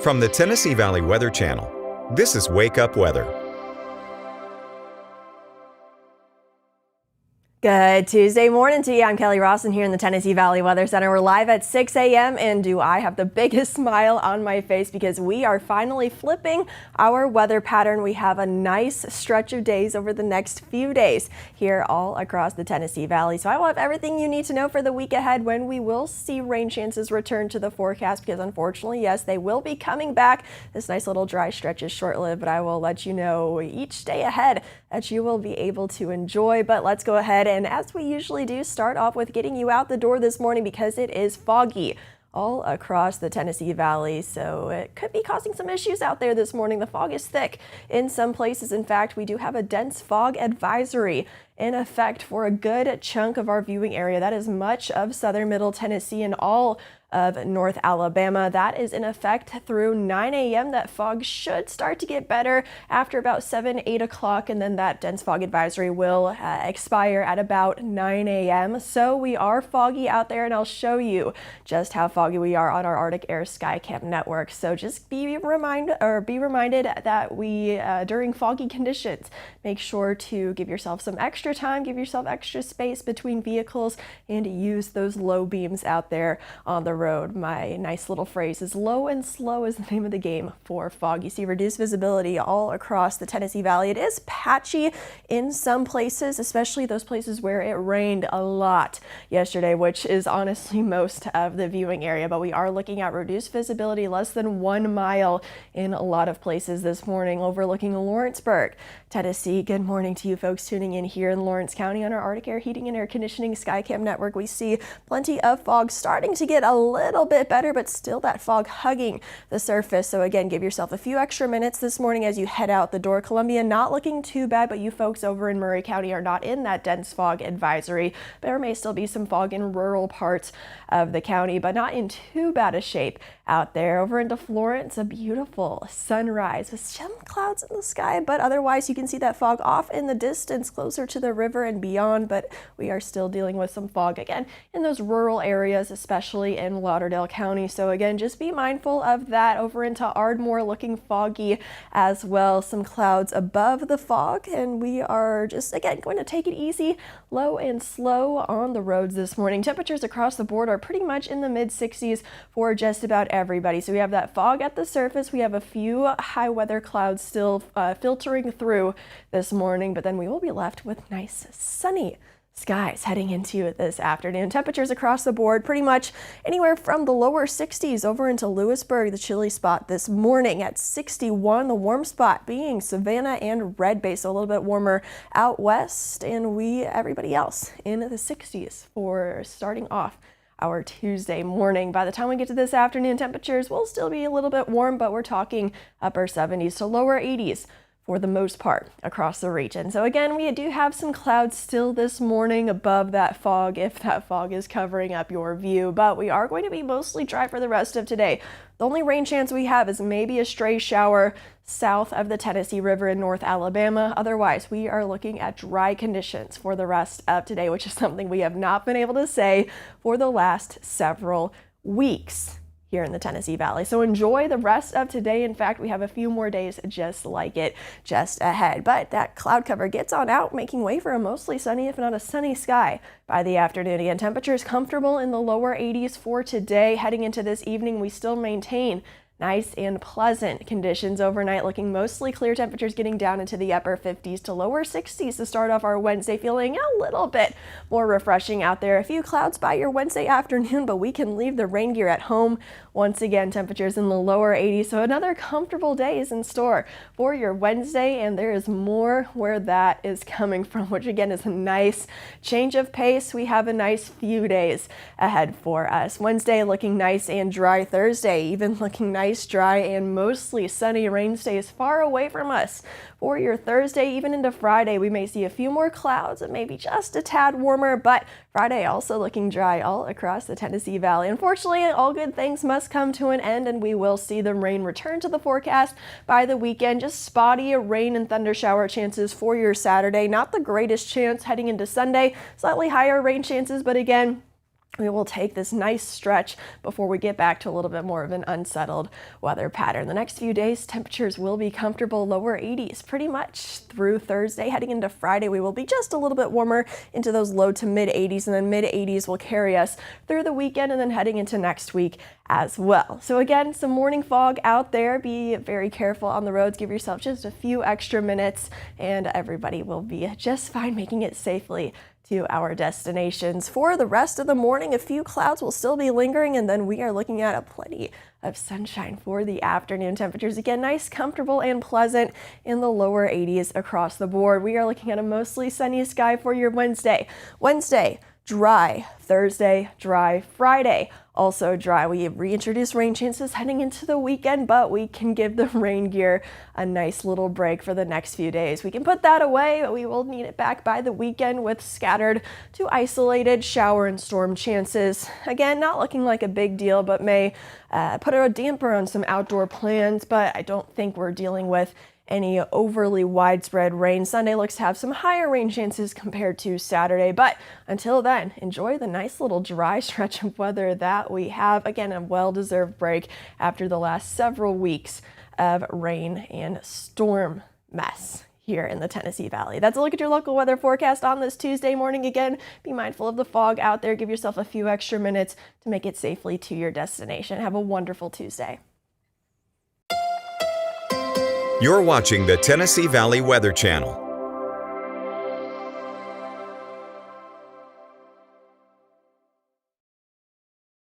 From the Tennessee Valley Weather Channel, this is Wake Up Weather. Good Tuesday morning to you. I'm Kelly Rawson here in the Tennessee Valley Weather Center. We're live at 6 a.m. and do I have the biggest smile on my face because we are finally flipping our weather pattern. We have a nice stretch of days over the next few days here all across the Tennessee Valley. So I will have everything you need to know for the week ahead when we will see rain chances return to the forecast because unfortunately, yes, they will be coming back. This nice little dry stretch is short-lived, but I will let you know each day ahead that you will be able to enjoy. But let's go ahead and as we usually do, start off with getting you out the door this morning because it is foggy all across the Tennessee Valley, so it could be causing some issues out there this morning. The fog is thick in some places. In fact, we do have a dense fog advisory in effect for a good chunk of our viewing area. That is much of southern middle Tennessee and all of North Alabama. That is in effect through 9 a.m. That fog should start to get better after about 7, 8 o'clock, and then that dense fog advisory will expire at about 9 a.m. So we are foggy out there, and I'll show you just how foggy we are on our Arctic Air Skycam network. So just be reminded that we, during foggy conditions, make sure to give yourself some extra time, give yourself extra space between vehicles, and use those low beams out there on the road. My nice little phrase is low and slow is the name of the game for fog. You see reduced visibility all across the Tennessee Valley. It is patchy in some places, especially those places where it rained a lot yesterday, which is honestly most of the viewing area, but we are looking at reduced visibility less than 1 mile in a lot of places this morning overlooking Lawrenceburg, Tennessee. Good morning to you folks tuning in here in Lawrence County on our Arctic Air Heating and Air Conditioning Skycam network. We see plenty of fog starting to get a little bit better, but still that fog hugging the surface. So again, give yourself a few extra minutes this morning as you head out the door. Columbia not looking too bad, but you folks over in Murray County are not in that dense fog advisory. There may still be some fog in rural parts of the county, but not in too bad a shape out there. Over into Florence, a beautiful sunrise with some clouds in the sky, but otherwise you can see that fog off in the distance closer to the river and beyond, but we are still dealing with some fog again in those rural areas, especially in Lauderdale County. So again, just be mindful of that. Over into Ardmore, looking foggy as well. Some clouds above the fog, and we are just again going to take it easy, low and slow on the roads this morning. Temperatures across the board are pretty much in the mid 60s for just about everybody. So we have that fog at the surface. We have a few high weather clouds still filtering through this morning, but then we will be left with nice sunny skies heading into this afternoon. Temperatures across the board pretty much anywhere from the lower 60s over into Lewisburg, the chilly spot this morning at 61. The warm spot being Savannah and Red Bay, so a little bit warmer out west, and everybody else in the 60s for starting off our Tuesday morning. By the time we get to this afternoon, temperatures will still be a little bit warm, but we're talking upper 70s to lower 80s for the most part across the region. So again, we do have some clouds still this morning above that fog if that fog is covering up your view, but we are going to be mostly dry for the rest of today. The only rain chance we have is maybe a stray shower south of the Tennessee River in North Alabama. Otherwise, we are looking at dry conditions for the rest of today, which is something we have not been able to say for the last several weeks here in the Tennessee Valley. So enjoy the rest of today. In fact, we have a few more days just like it just ahead. But that cloud cover gets on out, making way for a mostly sunny, if not a sunny sky by the afternoon. Again, temperatures comfortable in the lower 80s for today. Heading into this evening, we still maintain nice and pleasant conditions overnight, looking mostly clear. Temperatures getting down into the upper 50s to lower 60s to start off our Wednesday, feeling a little bit more refreshing out there. A few clouds by your Wednesday afternoon, but we can leave the rain gear at home. Once again, temperatures in the lower 80s, so another comfortable day is in store for your Wednesday, and there is more where that is coming from, which again is a nice change of pace. We have a nice few days ahead for us. Wednesday looking nice and dry. Thursday even looking nice, dry, and mostly sunny. Rain stays far away from us for your Thursday. Even into Friday, we may see a few more clouds and maybe just a tad warmer, but Friday also looking dry all across the Tennessee Valley. Unfortunately, all good things must come to an end, and we will see the rain return to the forecast by the weekend. Just spotty rain and thunder shower chances for your Saturday. Not the greatest chance heading into Sunday. Slightly higher rain chances, but again, we will take this nice stretch before we get back to a little bit more of an unsettled weather pattern. The next few days, temperatures will be comfortable, lower 80s pretty much through Thursday. Heading into Friday, we will be just a little bit warmer into those low to mid 80s, and then mid 80s will carry us through the weekend and then heading into next week as well. So again, some morning fog out there. Be very careful on the roads. Give yourself just a few extra minutes and everybody will be just fine making it safely to our destinations. For the rest of the morning, a few clouds will still be lingering, and then we are looking at plenty of sunshine for the afternoon. Temperatures again nice, comfortable, and pleasant in the lower 80s across the board. We are looking at a mostly sunny sky for your Wednesday. Dry. Thursday, dry. Friday, also dry. We have reintroduced rain chances heading into the weekend, but we can give the rain gear a nice little break for the next few days. We can put that away, but we will need it back by the weekend with scattered to isolated shower and storm chances. Again, not looking like a big deal, but may put a damper on some outdoor plans, but I don't think we're dealing with any overly widespread rain. Sunday looks to have some higher rain chances compared to Saturday, but until then, enjoy the nice little dry stretch of weather that we have. Again, a well-deserved break after the last several weeks of rain and storm mess here in the Tennessee Valley. That's a look at your local weather forecast on this Tuesday morning. Again, be mindful of the fog out there. Give yourself a few extra minutes to make it safely to your destination. Have a wonderful Tuesday. You're watching the Tennessee Valley Weather Channel.